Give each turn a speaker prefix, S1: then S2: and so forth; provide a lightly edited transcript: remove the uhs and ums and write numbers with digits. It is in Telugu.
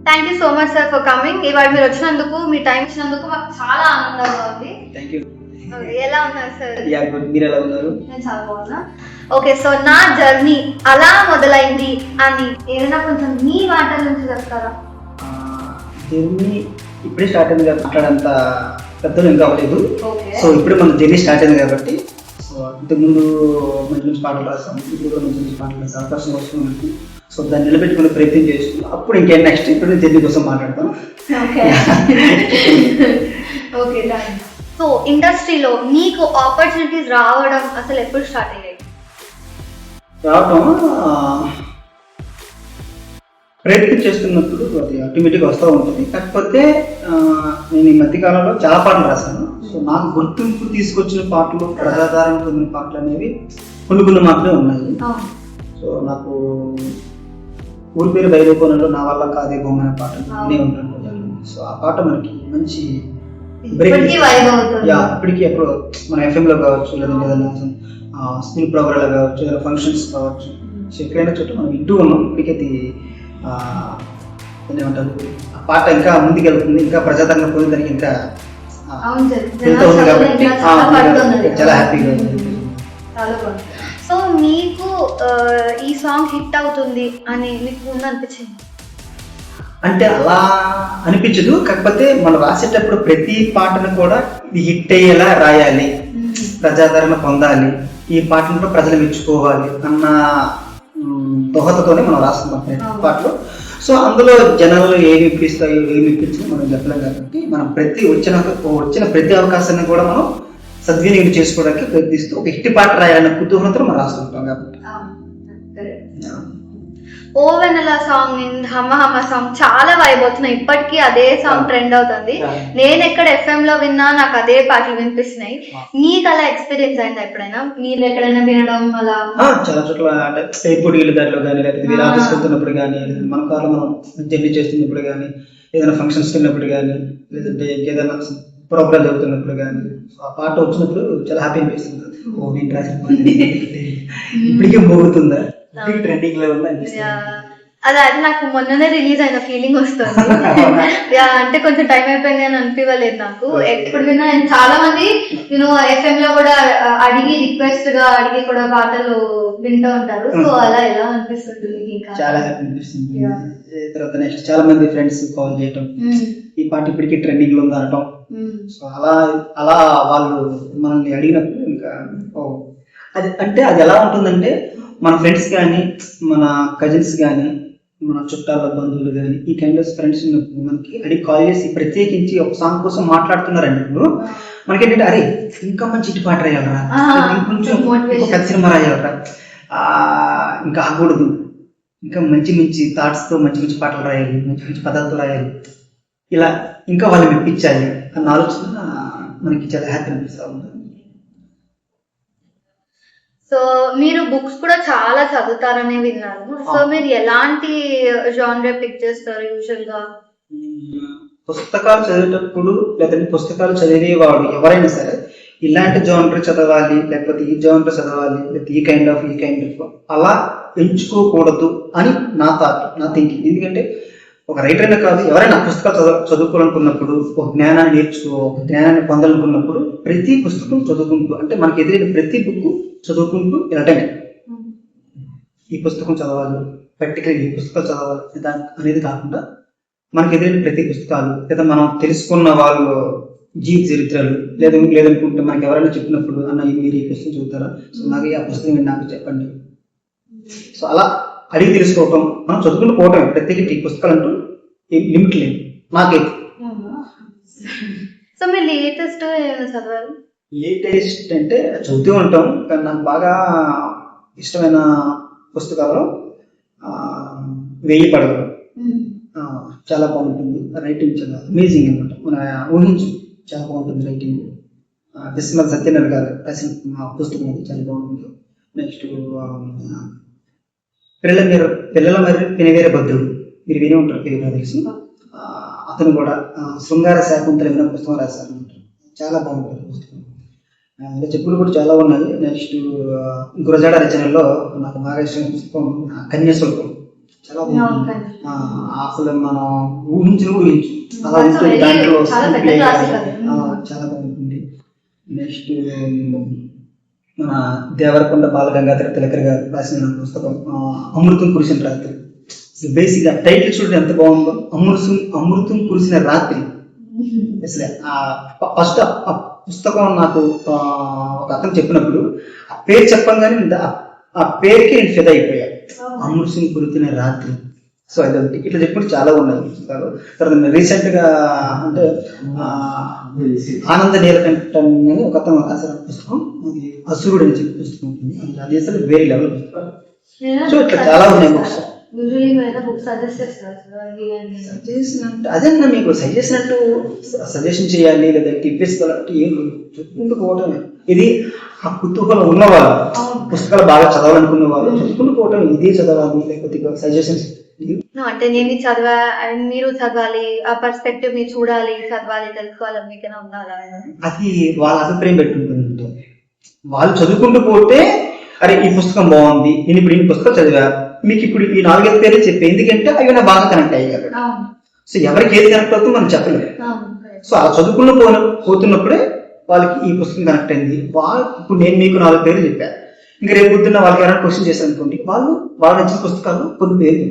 S1: Thank you so much sir for coming. ఇవాళ మీరు వచ్చినందుకు, మీ టైం ఇచ్చినందుకు మాకు చాలా ఆనందంగా ఉంది.
S2: Thank you.
S1: ఎలా ఉన్నారు సార్?
S2: Yeah good. మీరు ఎలా ఉన్నారు?
S1: నేను చాలా బాగున్నా. ఓకే, సో నా జర్నీ అలా మొదలైంది అని ఏదైనా కొంచెం మీ మాటల నుంచి చెప్తారా?
S2: జర్నీ ఇప్పుడే స్టార్ట్ అయింది కాబట్టి మాట్లాడంత పెద్దలు ఇంకా అవ్వలేదు.
S1: ఓకే.
S2: సో ఇప్పుడే మన జర్నీ స్టార్ట్ అయింది కాబట్టి, సో ఇంతకుముందు మంచి మంచి పాటలు రాసాం, ఇప్పుడు కూడా మంచి మంచి పాటలు రాసాం, అవకాశం వస్తుంది. సో దాన్ని నిలబెట్టుకునే ప్రయత్నం చేస్తున్నాం. అప్పుడు ఇంకేం నెక్స్ట్ ఇప్పుడు జర్నీ కోసం మాట్లాడతాం.
S1: ఓకే. Okay, thanks. సో ఇండస్ట్రీలో మీకు ఆపర్చునిటీస్ రావడం అసలు ఎప్పుడు స్టార్ట్ అయ్యాయి?
S2: రావటం ప్రయత్నం చేస్తున్నప్పుడు అది ఆటోమేటిక్గా వస్తూ ఉంటుంది. కాకపోతే నేను ఈ మధ్యకాలంలో చాలా పాటలు రాశాను. సో నాకు గుర్తింపు తీసుకొచ్చిన పాటలు, ప్రజాదరణ పొందిన పాటలు అనేవి కొన్ని మాత్రమే ఉన్నాయి. సో నాకు ఊరి పేరు బయలుపోనంలో నా వల్ల కాదే బొమ్మ అనే పాట నేను ఉంటాను. సో ఆ పాట మనకి మంచి ఇప్పటికీ ఎప్పుడు మన ఎఫ్ఎంలో కావచ్చు, లేదంటే ఏదైనా స్కూల్ ప్రోగ్రాంలో కావచ్చు, ఏదైనా ఫంక్షన్స్ కావచ్చు, సో ఎక్కడైనా చోట మనం వింటూ ఉన్నాం. ఇప్పటికీ ఏమంటారు, ఆ పాట ఇంకా ముందుకు వెళ్తుంది, ఇంకా ప్రజాదరణ పొందడానికి ఇంకా వెళ్తూ ఉంది కాబట్టి చాలా హ్యాపీగా ఉంది.
S1: సో మీకు ఈ సాంగ్ హిట్ అవుతుంది అని మీకు ముందు అనిపించింది?
S2: అంటే అలా అనిపించదు. కాకపోతే మనం రాసేటప్పుడు ప్రతి పాటను కూడా ఇది హిట్ అయ్యేలా రాయాలి, ప్రజాదరణ పొందాలి, ఈ పాటను ప్రజలు మెచ్చుకోవాలి అన్న దోహతతోనే మనం రాస్తున్నాం ప్రతి పాటలు. సో అందులో జనాలు ఏమి ఇప్పిస్తాయో ఏమి ఇప్పించాలో మనం చెప్పలేం కాబట్టి మనం వచ్చిన ప్రతి అవకాశాన్ని కూడా మనం సద్వినియోగం చేసుకోవడానికి ప్రయత్నిస్తూ ఒక హిట్ పాట రాయాలన్న కుతూహలంతో మనం రాస్తుంటాం కాబట్టి.
S1: ఓ వెన్నెల సాంగ్, హమ్మ హమ్మ సాంగ్ చాలా వైబ్ అవుతున్నాయి. ఇప్పటికీ అదే సాంగ్ ట్రెండ్ అవుతుంది. నేను ఎక్కడ ఎఫ్ఎం లో విన్నా నాకు అదే పాటలు వినిపిస్తున్నాయి. నీకు అలా ఎక్స్పీరియన్స్ అయిందా ఎప్పుడైనా? మీరు ఎక్కడైనా వినడం అలా?
S2: చాలా చోట్ల అంటే ఎయిర్పోర్ట్ వెళ్ళే దారిలో కానీ, లేకపోతే వేరే ఆఫీస్కి వెళ్తున్నప్పుడు కానీ, మన కార్లో మనం జర్నీ చేస్తున్నప్పుడు కానీ, ఏదైనా ఫంక్షన్స్కి వెళ్ళినప్పుడు కానీ, లేదంటే ఏదైనా ప్రోగ్రామ్ జరుగుతున్నప్పుడు కానీ, ఆ పాట వచ్చినప్పుడు చాలా హ్యాపీ అనిపిస్తుంది. ఓ నేను రాసిన ఇప్పటికే మోగుతుందా, ట్రెండింగ్ లో ఉందా అనిపిస్తుంది.
S1: అదే నాకు మొన్ననే రిలీజ్ అయిన ఫీలింగ్ వస్తుంది. అంటే కొంచెం టైం అయిపోయింది అని అనిపించలేదు నాకు. ఎప్పుడు విన్నా చాలా మంది నేను ఎఫ్ఎం లో కూడా అడిగి రిక్వెస్ట్ గా అడిగి కూడా పాటలు వింటూ ఉంటారు. సో అలా ఎలా అనిపిస్తుంది?
S2: చాలా హ్యాపీ అనిపిస్తుంది. తర్వాత నెక్స్ట్ చాలా మంది ఫ్రెండ్స్ కాల్ చేయటం, ఈ పాట ఇప్పటికీ ట్రెండింగ్ లో ఉంది అనటం. సో అలా వాళ్ళు మనల్ని అడిగినప్పుడు ఇంకా అది ఎలా ఉంటుందంటే, మన ఫ్రెండ్స్ కానీ, మన కజిన్స్ కానీ, మన చుట్టాల బంధువులు కానీ, ఈ కైండ్ ఆఫ్ ఫ్రెండ్స్ మనకి అడిగి కాల్ చేసి ప్రత్యేకించి ఒక సాంగ్ కోసం మాట్లాడుతున్నారండి. ఇప్పుడు మనకేంటంటే అరే ఇంకా మంచి ఇటు పాట రాయాలరా, ఇంకొంచెం పెద్ద సినిమా రాయాలరా, ఇంకా ఆగకూడదు, ఇంకా మంచి మంచి థాట్స్తో మంచి మంచి పాటలు రాయాలి, మంచి మంచి పదాలతో రాయాలి, ఇలా ఇంకా వాళ్ళు మెప్పించాలి అన్న ఆలోచన మనకి చాలా హ్యాపీ అనిపిస్తూ ఉంటుంది.
S1: సో మీరు బుక్స్ కూడా చాలా చదువుతారని విన్నాను. సో మీరు ఎలాంటి జానర్ పిక్ చేస్తారు యూజువల్ గా?
S2: పుస్తకాలు చదివేటప్పుడు, లేదంటే పుస్తకాలు చదివేవాడు ఎవరైనా సరే ఇలాంటి జానర్ చదవాలి, లేకపోతే ఈ జానర్ చదవాలి, లేకపోతే ఈ కైండ్ ఆఫ్ అలా ఎంచుకోకూడదు అని నా థాట్, నా థింకింగ్. ఎందుకంటే ఒక రైటర్ అయినా కాదు, ఎవరైనా పుస్తకాలు చదువుకోవాలనుకున్నప్పుడు, ఒక జ్ఞానాన్ని ఒక జ్ఞానాన్ని పొందాలనుకున్నప్పుడు ప్రతి పుస్తకం చదువుకుంటూ, అంటే మనకి ఎదురైన ప్రతి బుక్ చదువుకుంటూ వెళ్ళటమే. ఈ పుస్తకం చదవాలి, ప్రాక్టికల్ ఈ పుస్తకాలు చదవాలి అనేది కాకుండా, మనకి ఎదురైన ప్రతి పుస్తకాలు, లేదా మనం తెలుసుకున్న వాళ్ళు జీవిత చరిత్రలు, లేదనుకుంటే మనకి ఎవరైనా చెప్పినప్పుడు అన్న మీరు ఈ పుస్తకం చదువుతారా, సో నాకు ఆ పుస్తకం నాకు చెప్పండి. సో అలా అడిగి తెలుసుకోవటం, మనం చదువుకుంటూ పోవటం. ప్రత్యేకించి ఈ పుస్తకాలు అంటూ లిమిట్ లేదు నాకైతే.
S1: సో మీరు లేటెస్ట్ చదవాలి?
S2: లేటెస్ట్ అంటే చదువుతూ ఉంటాం, కానీ నాకు బాగా ఇష్టమైన పుస్తకాలు 1000 పడగలు చాలా బాగుంటుంది. రైటింగ్ చాలా అమేజింగ్ అనమాట. మన ఊహించు చాలా బాగుంటుంది రైటింగ్. బిస్మల్ సత్యనారాయణ గారు రాసిన పుస్తకం అది చాలా బాగుంటుంది. నెక్స్ట్ పిల్లల మరి పెనవేర భద్రుడు, మీరు వినే ఉంటారు పేరు తెలిసి. అతను కూడా శృంగార శాకుంతల విన పుస్తకం రాశారు, చాలా బాగుంటుంది పుస్తకం. ఇంకా చెప్పులు కూడా చాలా ఉన్నాయి. నెక్స్ట్ గురజాడ రచనల్లో నాకు బాగా ఇష్టమైన పుస్తకం కన్యాశుల్కం, చాలా చాలా బాగుంటుంది.
S1: అవును.
S2: అసలు మనం ఊహించు అలా
S1: కొంచెం
S2: ఉంటుంది
S1: very
S2: దాంట్లో
S1: చాలా పెద్ద
S2: simple గా.
S1: classic అది.
S2: చాలా బాగుంటుంది. నెక్స్ట్ మన దేవరకొండ బాలగంగాధర తిలకర్ గారు రాసిన పుస్తకం అమృతం కురిసిన రాత్రి. బేసిక్ గా టైటిల్ చూడండి ఎంత బాగుందో, అమృతం కురిసిన రాత్రి. అసలు ఫస్ట్ ఆ పుస్తకం నాకు ఒక అతను చెప్పినప్పుడు ఆ పేరు చెప్పంగానే ఆ పేరుకి నేను ఫిదా అయిపోయా. అమృతం కురిసిన రాత్రి. సో అదొకటి ఇట్లా చెప్పుకుంటే చాలా ఉన్నాయి పుస్తకాలు. తర్వాత రీసెంట్ గా అంటే ఆనంద నీలకంఠన్ అని ఒక అతను రాసిన పుస్తకం, అది అసురుడు అని చెప్పి పుస్తకం ఉంటుంది. అది అసలు వేరే లెవెల్ పుస్తకాలు. సో ఇట్లా చాలా ఉన్నాయి బుక్స్.
S1: యూజువల్లీ మీరు బుక్ సజెస్ట్ చేస్తారు
S2: సజెషన్ అంటే అదే మీకు సజెషన్ చేయాలి లేదా టిప్స్ ఏం చెప్పుకుంటూ పోవటమే. ఇది ఆ కుతూహలం ఉన్నవాళ్ళు, పుస్తకాలు బాగా చదవాలనుకున్న వాళ్ళు చెప్పుకుంటూ పోవటం, ఇదే చదవాలి లేకపోతే సజెషన్స్.
S1: అంటే నేను చదవా అండ్ మీరు చదవాలి, ఆ పర్స్పెక్టివ్ ని చూడాలి, చదవాలి, తెలుసుకోవాలి మీకైనా ఉండాలా?
S2: అది వాళ్ళ అభిప్రాయం పెట్టుకుంటుంది. వాళ్ళు చదువుకుంటూ పోతే అరే ఈ పుస్తకం బాగుంది, నేను ఇప్పుడు ఈ పుస్తకం చదివా, మీకు ఇప్పుడు ఈ 4-5 పేర్లు చెప్పే, ఎందుకంటే అవి నా బాగా కనెక్ట్ అయ్యాయి కదా. సో ఎవరికి ఏది కనెక్ట్ అవుతుందో మనం చెప్పలేదు. సో అలా చదువుకుంటూ పోతున్నప్పుడే వాళ్ళకి ఈ పుస్తకం కనెక్ట్ అయింది. ఇప్పుడు నేను మీకు 4 పేర్లు చెప్పాను, ఇంకా రేపు పొద్దున్న వాళ్ళకి ఎవరైనా క్వశ్చన్ చేశారు అనుకోండి, వాళ్ళు నచ్చిన పుస్తకాలు కొన్ని పేర్లు.